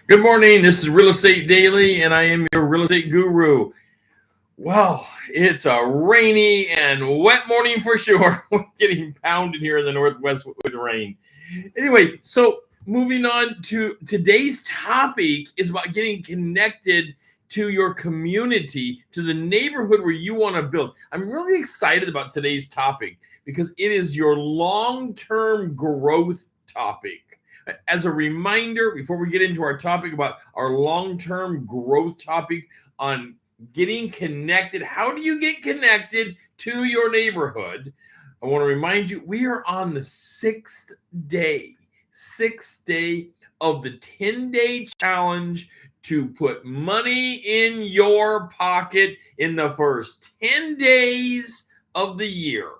Good morning. This is Real Estate Daily, and I am your real estate guru. Well, it's a rainy and wet morning for sure. We're getting pounded here in the Northwest with rain. Anyway, so moving on to today's topic is about getting connected to your community, to the neighborhood where you want to build. I'm really excited about today's topic because it is your long-term growth topic. As a reminder, before we get into our topic about our long-term growth topic on getting connected, how do you get connected to your neighborhood? I want to remind you, we are on the day, sixth day of the 10-day challenge to put money in your pocket in the first 10 days of the year.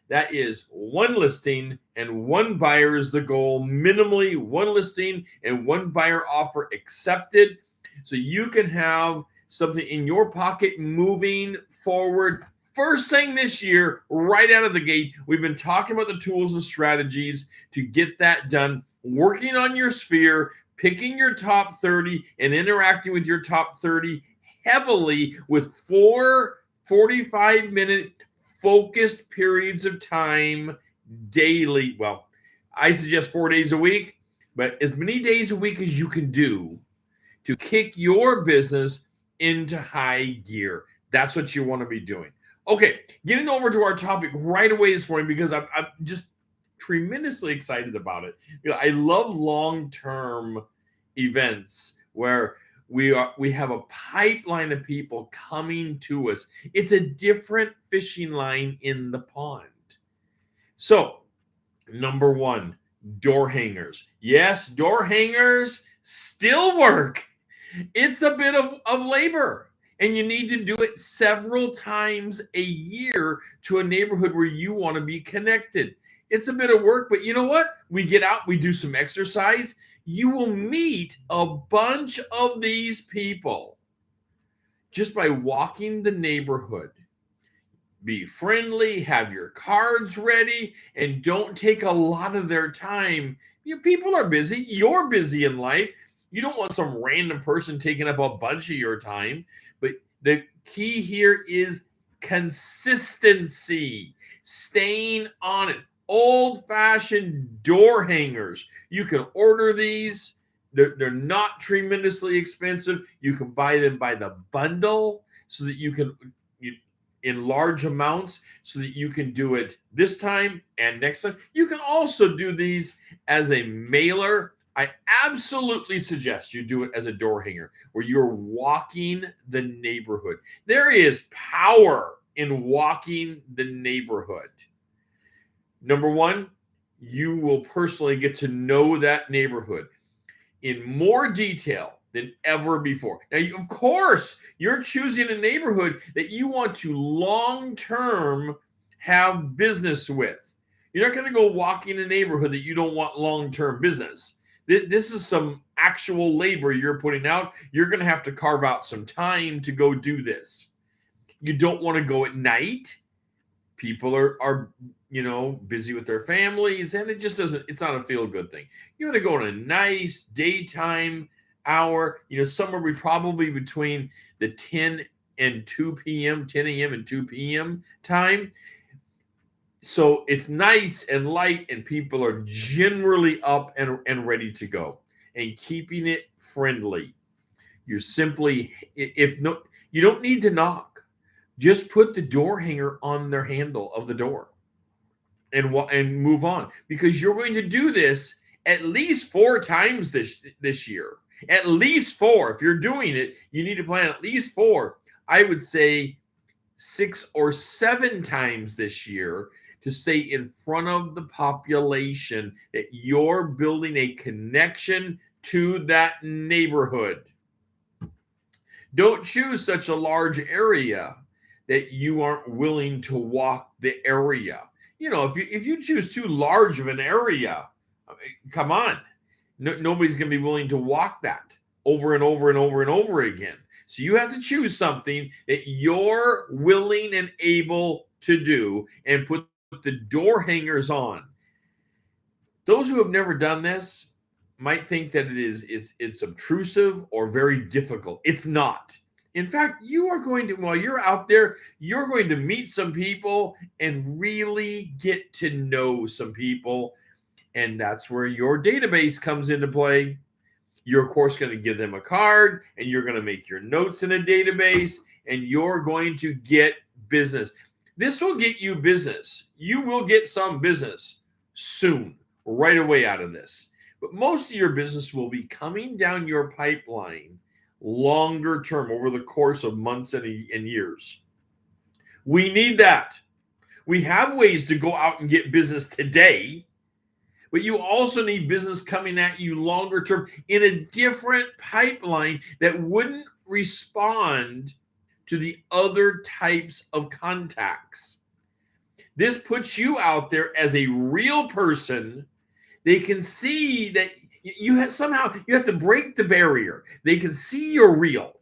That is one listing and one buyer is the goal. Minimally one listing and one buyer offer accepted. So you can have something in your pocket moving forward. First thing this year, right out of the gate, we've been talking about the tools and strategies to get that done, working on your sphere, picking your top 30 and interacting with your top 30 heavily with 45-minute focused periods of time daily. Well, I suggest 4 days a week, but as many days a week as you can do to kick your business into high gear. That's what you want to be doing. Okay, getting over to our topic right away this morning because I'm just tremendously excited about it. I love long-term events where we have a pipeline of people coming to us. It's a different fishing line in the pond. So, number one, door hangers. Yes, door hangers still work. It's a bit of labor, and you need to do it several times a year to a neighborhood where you want to be connected. It's a bit of work, but you know what? We get out, we do some exercise. You will meet a bunch of these people just by walking the neighborhood. Be friendly, have your cards ready, and don't take a lot of their time. People are busy. You're busy in life. You don't want some random person taking up a bunch of your time. But the key here is consistency, staying on it. Old-fashioned door hangers. You can order these. They're not tremendously expensive. You can buy them by the bundle so that you can in large amounts so that you can do it this time and next time. You can also do these as a mailer. I absolutely suggest you do it as a door hanger where you're walking the neighborhood. There is power in walking the neighborhood. Number one, you will personally get to know that neighborhood in more detail than ever before. Now, of course, you're choosing a neighborhood that you want to long-term have business with. You're not going to go walk in a neighborhood that you don't want long-term business. This is some actual labor you're putting out. You're going to have to carve out some time to go do this. You don't want to go at night. People are busy with their families, and it's not a feel-good thing. You want to go on a nice daytime hour, somewhere probably between the 10 and 2 p.m., 10 a.m. and 2 p.m. time. So it's nice and light, and people are generally up and ready to go, and keeping it friendly. You don't need to knock. Just put the door hanger on their handle of the door and move on, because you're going to do this at least 4 times this year. At least 4. If you're doing it, you need to plan at least 4. I would say 6 or 7 times this year to stay in front of the population, that you're building a connection to that neighborhood. Don't choose such a large area that you aren't willing to walk the area. If you choose too large of an area, come on. Nobody's going to be willing to walk that over and over and over and over again. So you have to choose something that you're willing and able to do and put the door hangers on. Those who have never done this, might think that it's obtrusive or very difficult. It's not. In fact, you are going to, while you're out there, you're going to meet some people and really get to know some people. And that's where your database comes into play. You're, of course, going to give them a card and you're going to make your notes in a database and you're going to get business. This will get you business. You will get some business soon, right away out of this. But most of your business will be coming down your pipeline longer term over the course of months and years. We need that. We have ways to go out and get business today, but you also need business coming at you longer term in a different pipeline that wouldn't respond to the other types of contacts. This puts you out there as a real person. They can see that you have somehow you have to break the barrier. They can see you're real.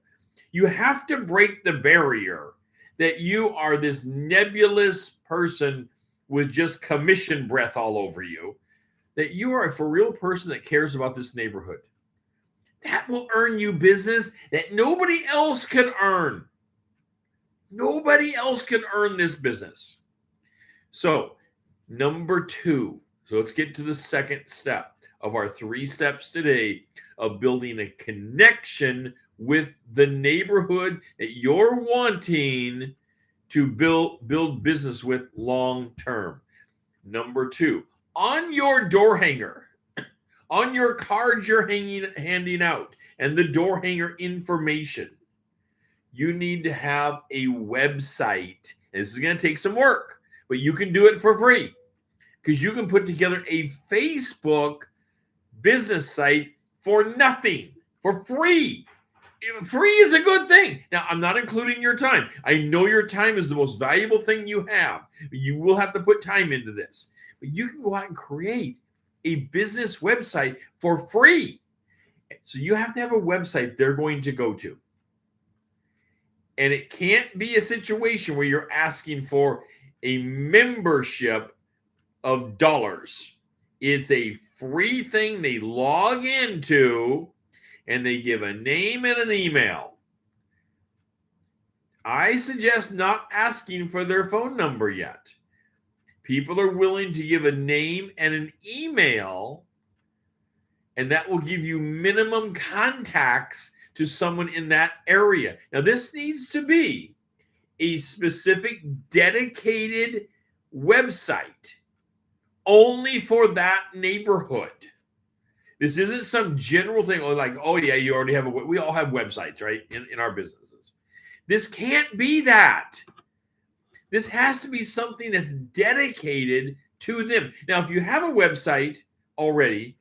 You have to break the barrier that you are this nebulous person with just commission breath all over you, that you are a for real person that cares about this neighborhood. That will earn you business that nobody else can earn. Nobody else can earn this business. So, number 2. So let's get to the second step of our 3 steps today of building a connection with the neighborhood that you're wanting to build business with long term. Number 2, on your door hanger, on your cards you're handing out, and the door hanger information, you need to have a website. This is going to take some work, but you can do it for free because you can put together a Facebook business site for nothing, for free. Free is a good thing. Now, I'm not including your time. I know your time is the most valuable thing you have. You will have to put time into this. But you can go out and create a business website for free. So you have to have a website they're going to go to. And it can't be a situation where you're asking for a membership of dollars. It's a free thing they log into and they give a name and an email. I suggest not asking for their phone number yet. People are willing to give a name and an email, and that will give you minimum contacts to someone in that area. Now, this needs to be a specific dedicated website only for that neighborhood. This isn't some general thing like, oh yeah, you already have we all have websites, right? In our businesses. This can't be that. This has to be something that's dedicated to them. Now, if you have a website already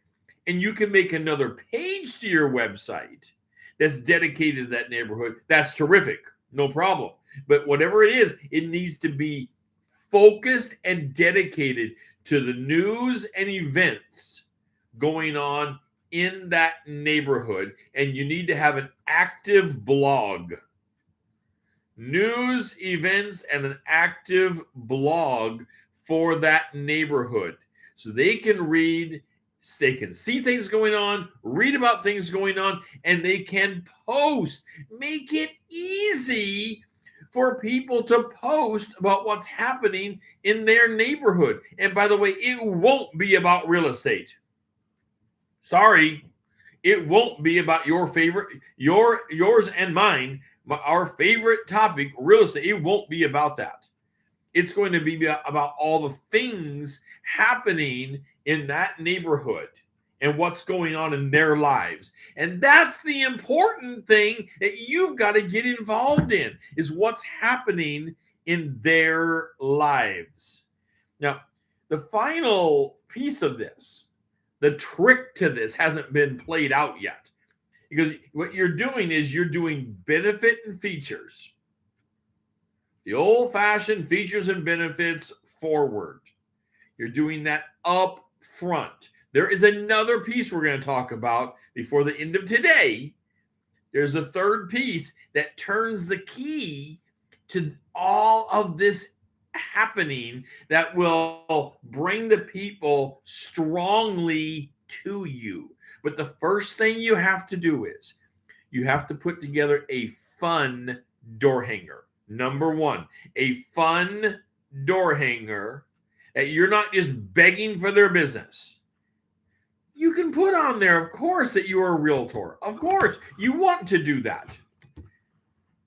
and you can make another page to your website that's dedicated to that neighborhood, that's terrific. No problem. But whatever it is, it needs to be focused and dedicated to the news and events going on in that neighborhood. And you need to have an active blog. News, events, and an active blog for that neighborhood. So they can read, they can see things going on, read about things going on, and they can post. Make it easy for people to post about what's happening in their neighborhood. And by the way, it won't be about real estate. Sorry, it won't be about your favorite, yours and mine, our favorite topic, real estate. It won't be about that. It's going to be about all the things happening in that neighborhood and what's going on in their lives. And that's the important thing that you've got to get involved in, is what's happening in their lives. Now, the final piece of this, the trick to this hasn't been played out yet. Because what you're doing is you're doing benefit and features. The old-fashioned features and benefits forward. You're doing that up front. There is another piece we're going to talk about before the end of today. There's a third piece that turns the key to all of this happening that will bring the people strongly to you. But the first thing you have to do is you have to put together a fun door hanger. Number one, a fun door hanger that you're not just begging for their business. You can put on there, of course, that you are a realtor. Of course, you want to do that.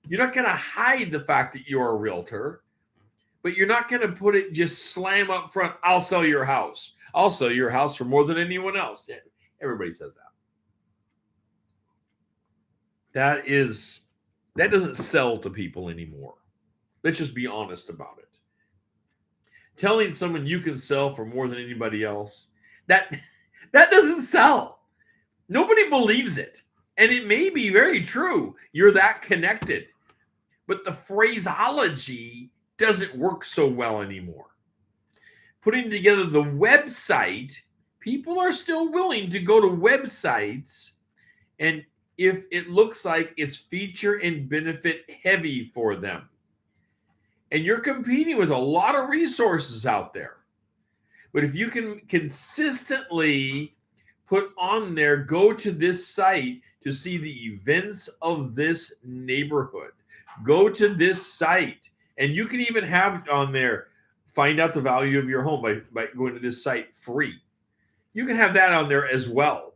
You're not going to hide the fact that you're a realtor, but you're not going to put it just slam up front. I'll sell your house. I'll sell your house for more than anyone else. Yeah, everybody says that. That doesn't sell to people anymore. Let's just be honest about it. Telling someone you can sell for more than anybody else, that doesn't sell. Nobody believes it. And it may be very true. You're that connected. But the phraseology doesn't work so well anymore. Putting together the website, people are still willing to go to websites, and if it looks like it's feature and benefit heavy for them. And you're competing with a lot of resources out there. But if you can consistently put on there, go to this site to see the events of this neighborhood, go to this site, and you can even have on there, find out the value of your home by going to this site free. You can have that on there as well.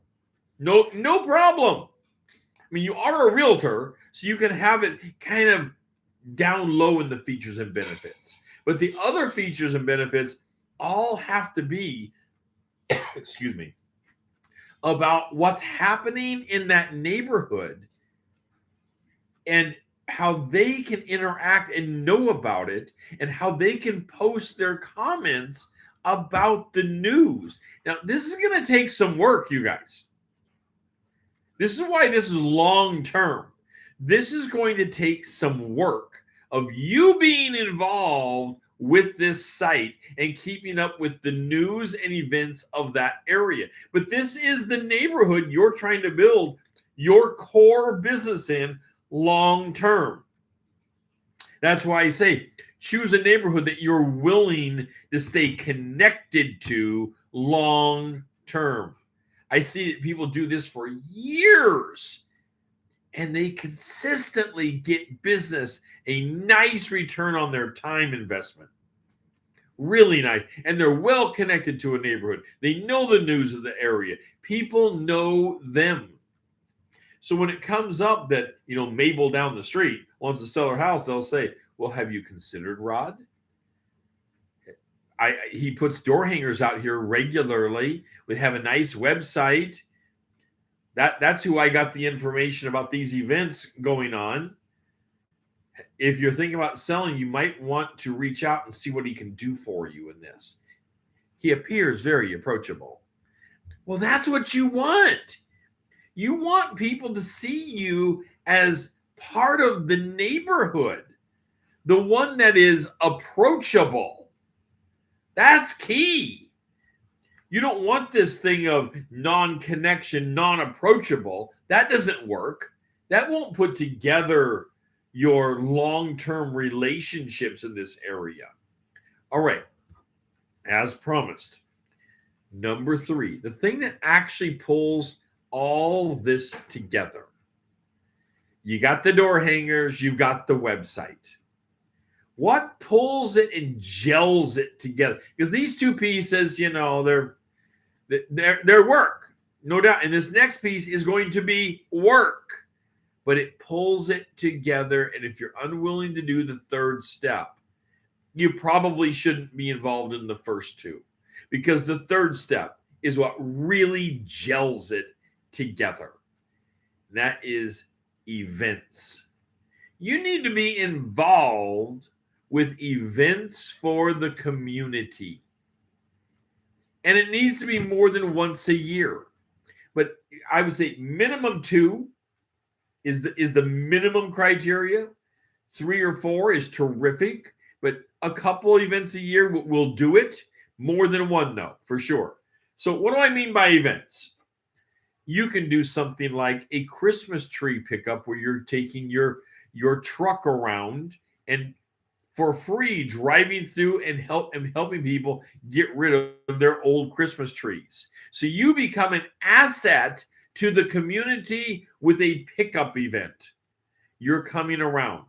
No problem. I mean, you are a realtor, so you can have it kind of down low in the features and benefits. But the other features and benefits all have to be, excuse me, about what's happening in that neighborhood and how they can interact and know about it, and how they can post their comments about the news. Now, this is going to take some work, you guys. This is why this is long term. This is going to take some work of you being involved with this site and keeping up with the news and events of that area. But this is the neighborhood you're trying to build your core business in long term. That's why I say choose a neighborhood that you're willing to stay connected to long term. I see that people do this for years, and they consistently get business, a nice return on their time investment. Really nice. And they're well connected to a neighborhood. They know the news of the area. People know them. So when it comes up that, Mabel down the street wants to sell her house, they'll say, well, have you considered Rod? He puts door hangers out here regularly. We have a nice website. That's who I got the information about these events going on. If you're thinking about selling, you might want to reach out and see what he can do for you in this. He appears very approachable. Well, that's what you want. You want people to see you as part of the neighborhood, the one that is approachable. That's key. You don't want this thing of non-connection, non-approachable. That doesn't work. That won't put together your long-term relationships in this area. All right. As promised, number 3, the thing that actually pulls all this together. You got the door hangers, you've got the website. What pulls it and gels it together? Because these two pieces, they're work, no doubt. And this next piece is going to be work, but it pulls it together. And if you're unwilling to do the third step, you probably shouldn't be involved in the first two, because the third step is what really gels it together. And that is events. You need to be involved with events for the community. And it needs to be more than once a year. But I would say minimum 2 is the minimum criteria. 3 or 4 is terrific, but a couple events a year will do it. More than 1, though, for sure. So what do I mean by events? You can do something like a Christmas tree pickup where you're taking your truck around and for free driving through and helping people get rid of their old Christmas trees. So you become an asset to the community with a pickup event. You're coming around.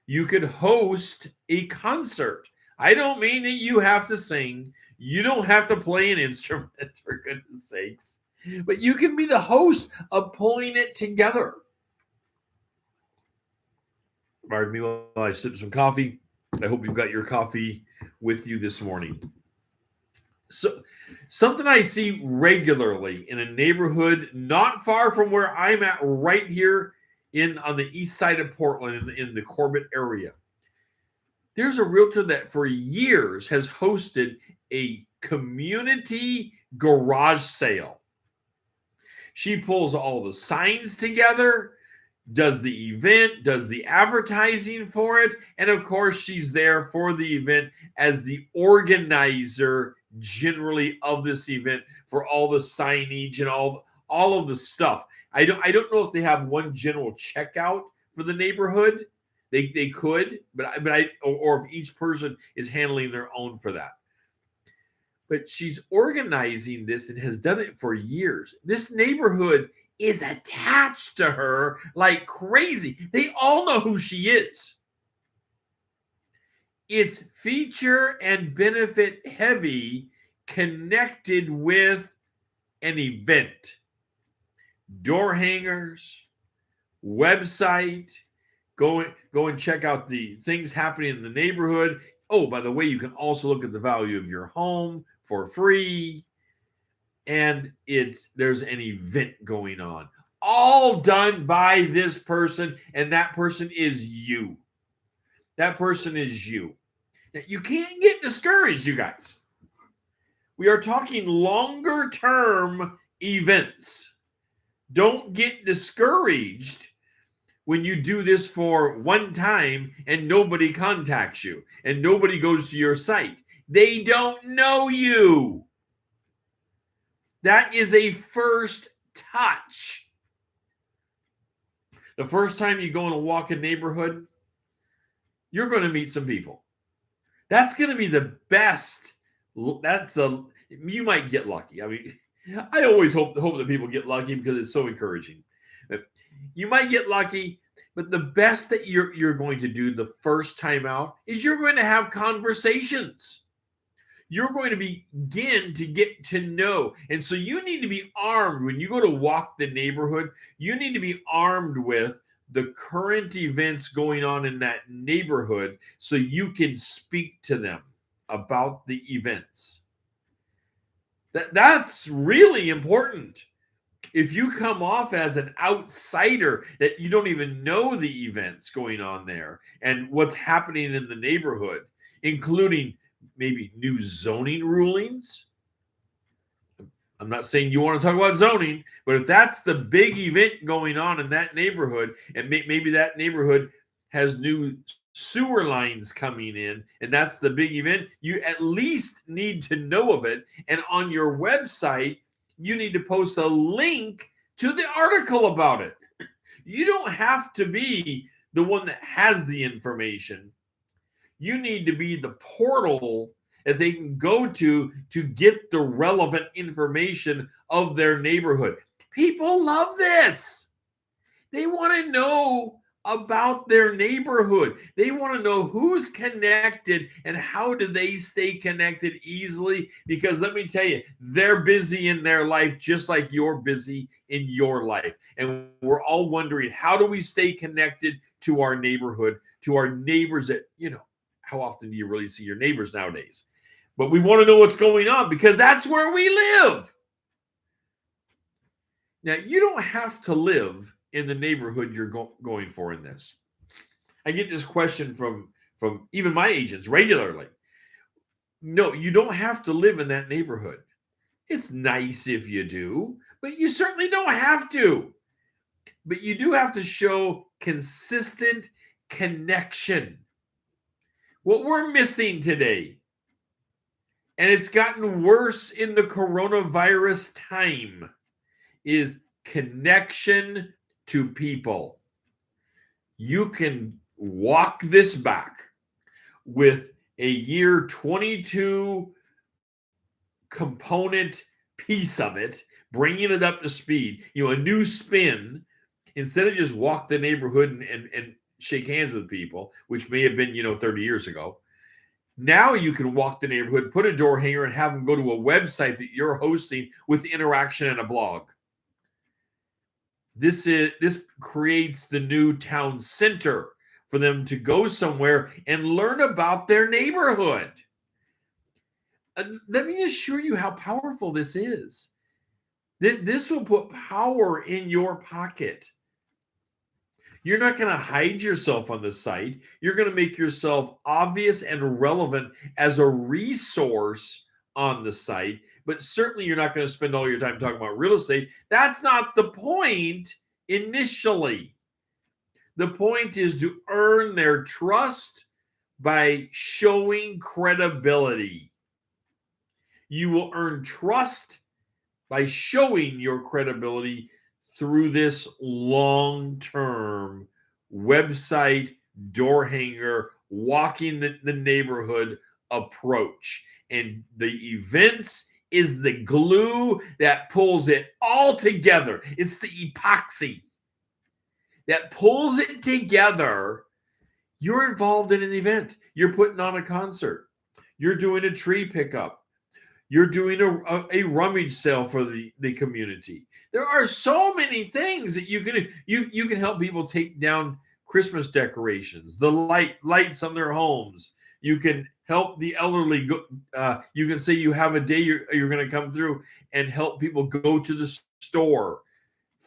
You could host a concert. I don't mean that you have to sing. You don't have to play an instrument, for goodness sakes. But you can be the host of pulling it together. Pardon me while I sip some coffee. I hope you've got your coffee with you this morning. So, something I see regularly in a neighborhood not far from where I'm at, right here on the east side of Portland, in the Corbett area. There's a realtor that for years has hosted a community garage sale. She pulls all the signs together, does the event, does the advertising for it, and of course she's there for the event as the organizer generally of this event for all the signage and all of the stuff. I don't know if they have one general checkout for the neighborhood. They could, or if each person is handling their own for that. But she's organizing this and has done it for years. This neighborhood is attached to her like crazy. They all know who she is. It's feature and benefit heavy, connected with an event. Door hangers, website, go and check out the things happening in the neighborhood. Oh, by the way, you can also look at the value of your home for free. And there's an event going on, all done by this person, and that person is you. That person is you. Now, you can't get discouraged, you guys. We are talking longer term events. Don't get discouraged when you do this for one time and nobody contacts you and nobody goes to your site. They don't know you. That is a first touch. The first time you go and walk a neighborhood, you're going to meet some people. That's going to be the best. You might get lucky. I mean, I always hope that people get lucky because it's so encouraging. You might get lucky, but the best that you're going to do the first time out is you're going to have conversations. You're going to begin to get to know. And so you need to be armed when you go to walk the neighborhood. You need to be armed with the current events going on in that neighborhood so you can speak to them about the events. That's really important. If you come off as an outsider, that you don't even know the events going on there and what's happening in the neighborhood, including maybe new zoning rulings. I'm not saying you want to talk about zoning, but if that's the big event going on in that neighborhood, and maybe that neighborhood has new sewer lines coming in, and that's the big event, you at least need to know of it. And on your website, you need to post a link to the article about it. You don't have to be the one that has the information. You need to be the portal that they can go to get the relevant information of their neighborhood. People love this. They want to know about their neighborhood. They want to know who's connected and how do they stay connected easily, because let me tell you, they're busy in their life just like you're busy in your life. And we're all wondering, how do we stay connected to our neighborhood, to our neighbors that, how often do you really see your neighbors nowadays? But we want to know what's going on because that's where we live. Now, you don't have to live in the neighborhood you're going for in this. I get this question from even my agents regularly. No, you don't have to live in that neighborhood. It's nice if you do, but you certainly don't have to. But you do have to show consistent connection. What we're missing today, and it's gotten worse in the coronavirus time, is connection to people. You can walk this back with a year 22 component piece of it, bringing it up to speed, a new spin, instead of just walk the neighborhood and shake hands with people, which may have been, 30 years ago. Now you can walk the neighborhood, put a door hanger, and have them go to a website that you're hosting with interaction and a blog. This creates the new town center for them to go somewhere and learn about their neighborhood. Let me assure you how powerful this is. This will put power in your pocket. You're not going to hide yourself on the site. You're going to make yourself obvious and relevant as a resource on the site, but certainly you're not going to spend all your time talking about real estate. That's not the point initially. The point is to earn their trust by showing credibility. You will earn trust by showing your credibility through this long-term website, door hanger, walking the neighborhood approach. And the events is the glue that pulls it all together. It's the epoxy that pulls it together. You're involved in an event. You're putting on a concert. You're doing a tree pickup. You're doing a rummage sale for the community. There are so many things that you can help people take down Christmas decorations, the lights on their homes. You can help the elderly. You can say you have a day you're going to come through and help people go to the store.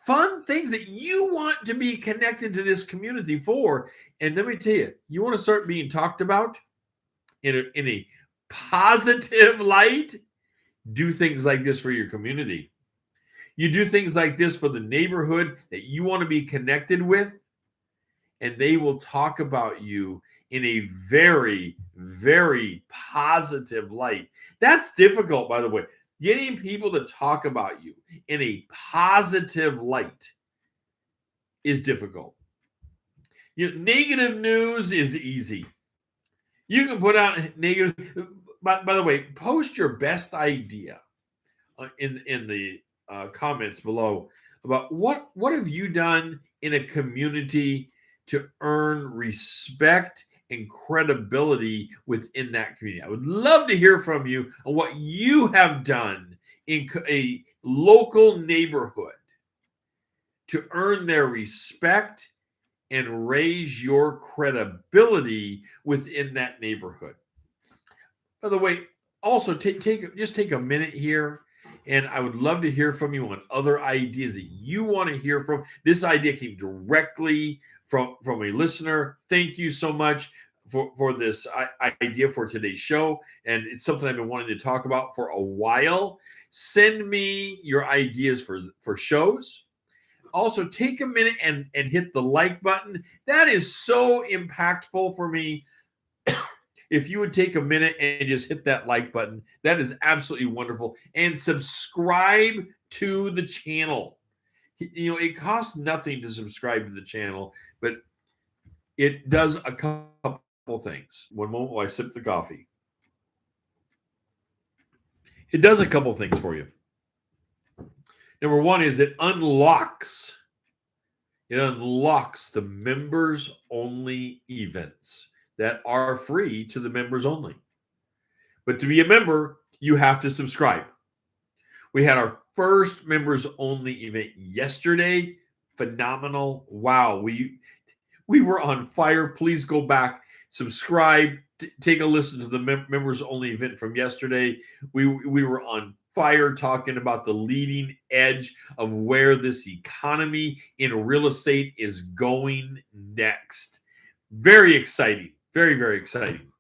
Fun things that you want to be connected to this community for. And let me tell you, you want to start being talked about in a positive light. Do things like this for your community. You do things like this for the neighborhood that you want to be connected with, and they will talk about you in a very, very positive light. That's difficult, by the way. Getting people to talk about you in a positive light is difficult. Negative news is easy. You can put out negative. By the way, post your best idea in the comments below about what have you done in a community to earn respect and credibility within that community. I would love to hear from you on what you have done in a local neighborhood to earn their respect and raise your credibility within that neighborhood. By the way, also take a minute here, and I would love to hear from you on other ideas that you want to hear from. This idea came directly from a listener. Thank you so much for this idea for today's show, and it's something I've been wanting to talk about for a while. Send me your ideas for shows. Also, take a minute and hit the like button. That is so impactful for me. If you would take a minute and just hit that like button, that is absolutely wonderful. And subscribe to the channel. It costs nothing to subscribe to the channel, but it does a couple things. One moment while I sip the coffee. It does a couple things for you. Number one is it unlocks the members only events that are free to the members only. But to be a member, you have to subscribe. We had our first members only event yesterday. Phenomenal. Wow. We were on fire. Please go back, subscribe, take a listen to the members only event from yesterday. We were on fire talking about the leading edge of where this economy in real estate is going next. Very exciting. Very, very exciting.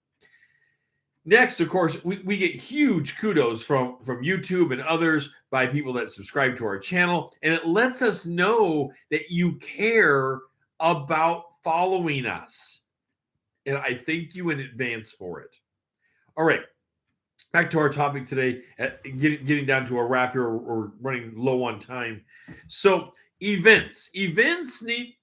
Next, of course, we get huge kudos from YouTube and others by people that subscribe to our channel. And it lets us know that you care about following us. And I thank you in advance for it. All right. Back to our topic today, getting down to a wrap here. We're running low on time. So events need,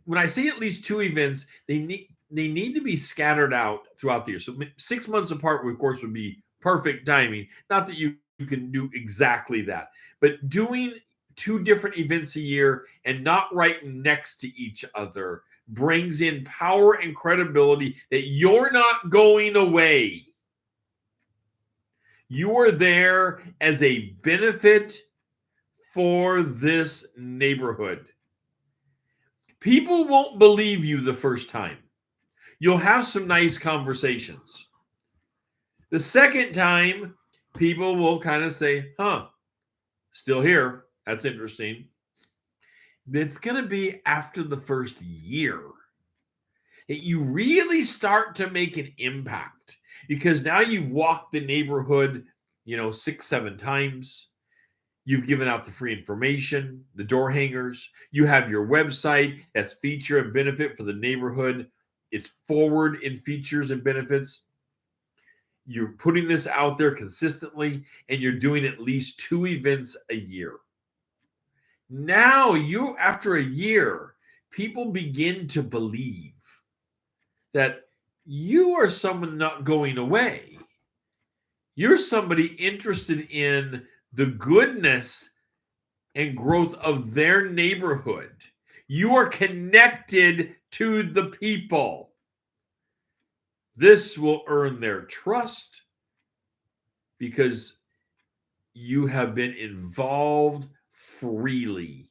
when I say at least 2 events, they need to be scattered out throughout the year. So 6 months apart, of course, would be perfect timing. Not that you you can do exactly that. But doing 2 different events a year and not right next to each other brings in power and credibility that you're not going away. You are there as a benefit for this neighborhood. People won't believe you the first time. You'll have some nice conversations. The second time, people will kind of say, huh, still here. That's interesting. It's going to be after the first year that you really start to make an impact, because now you've walked the neighborhood, 6, 7 times. You've given out the free information, the door hangers. You have your website that's feature and benefit for the neighborhood. It's forward in features and benefits. You're putting this out there consistently, and you're doing at least 2 events a year. Now, after a year, people begin to believe that you are someone not going away. You're somebody interested in the goodness and growth of their neighborhood. You are connected to the people. This will earn their trust because you have been involved freely.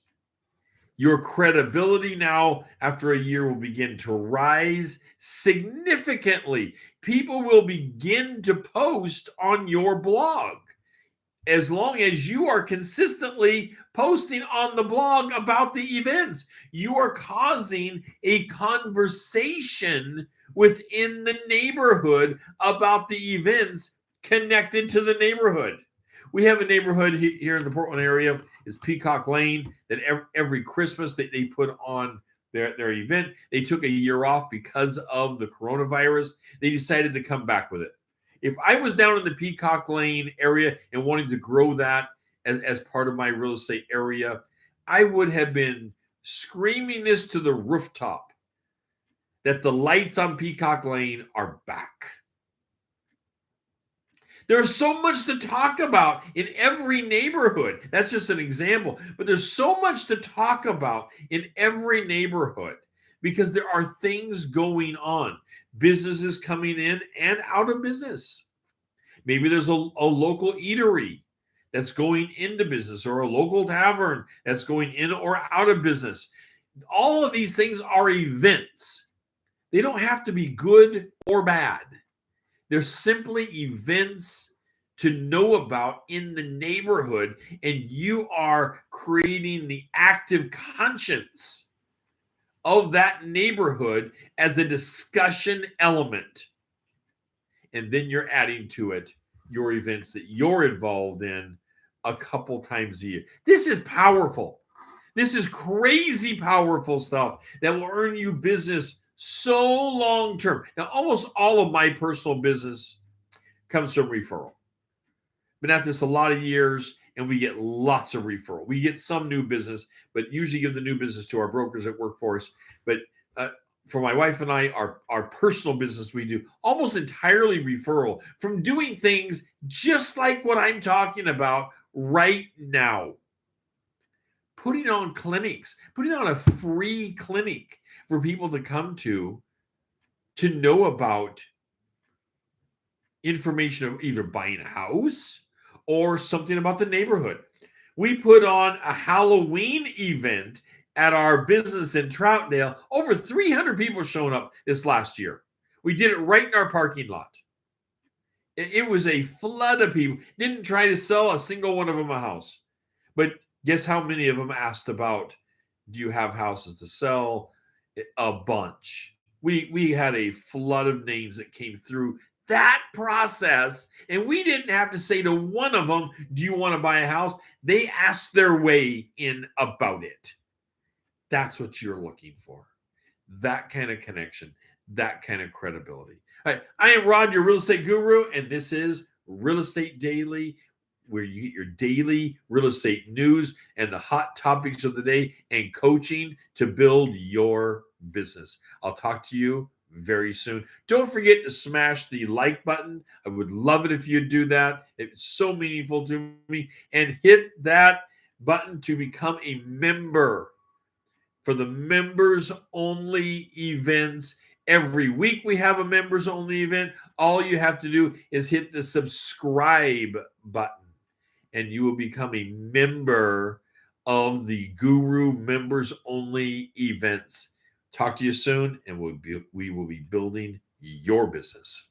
Your credibility now, after a year, will begin to rise significantly. People will begin to post on your blog as long as you are consistently posting on the blog about the events. You are causing a conversation within the neighborhood about the events connected to the neighborhood. We have a neighborhood here in the Portland area, is Peacock Lane, that every Christmas they put on their event. They took a year off because of the coronavirus. They decided to come back with it. If I was down in the Peacock Lane area and wanting to grow that as part of my real estate area, I would have been screaming this to the rooftop that the lights on Peacock Lane are back. There's so much to talk about in every neighborhood. That's just an example. But there's so much to talk about in every neighborhood because there are things going on. Businesses coming in and out of business. Maybe there's a local eatery that's going into business, or a local tavern that's going in or out of business. All of these things are events. They don't have to be good or bad. They're simply events to know about in the neighborhood, and you are creating the active conscience of that neighborhood as a discussion element. And then you're adding to it your events that you're involved in a couple times a year. This is powerful. This is crazy powerful stuff that will earn you business so long term. Now, almost all of my personal business comes from referral. Been at this a lot of years, and we get lots of referral. We get some new business, but usually give the new business to our brokers that work for us. But for my wife and I, our personal business, we do almost entirely referral from doing things just like what I'm talking about right now. Putting on clinics, putting on a free clinic for people to come to know about information of either buying a house or something about the neighborhood. We put on a Halloween event at our business in Troutdale. Over 300 people showing up this last year. We did it right in our parking lot. It was a flood of people. Didn't try to sell a single one of them a house. But guess how many of them asked about, do you have houses to sell? A bunch. We had a flood of names that came through that process, and we didn't have to say to one of them, do you want to buy a house? They asked their way in about it. That's what you're looking for. That kind of connection, that kind of credibility. All right, I am Rod, your real estate guru, and this is Real Estate Daily, where you get your daily real estate news and the hot topics of the day and coaching to build your business. I'll talk to you very soon. Don't forget to smash the like button. I would love it if you'd do that. It's so meaningful to me. And hit that button to become a member for the members only events. Every week we have a members only event. All you have to do is hit the subscribe button and you will become a member of the Guru members only events. Talk to you soon, and we will be building your business.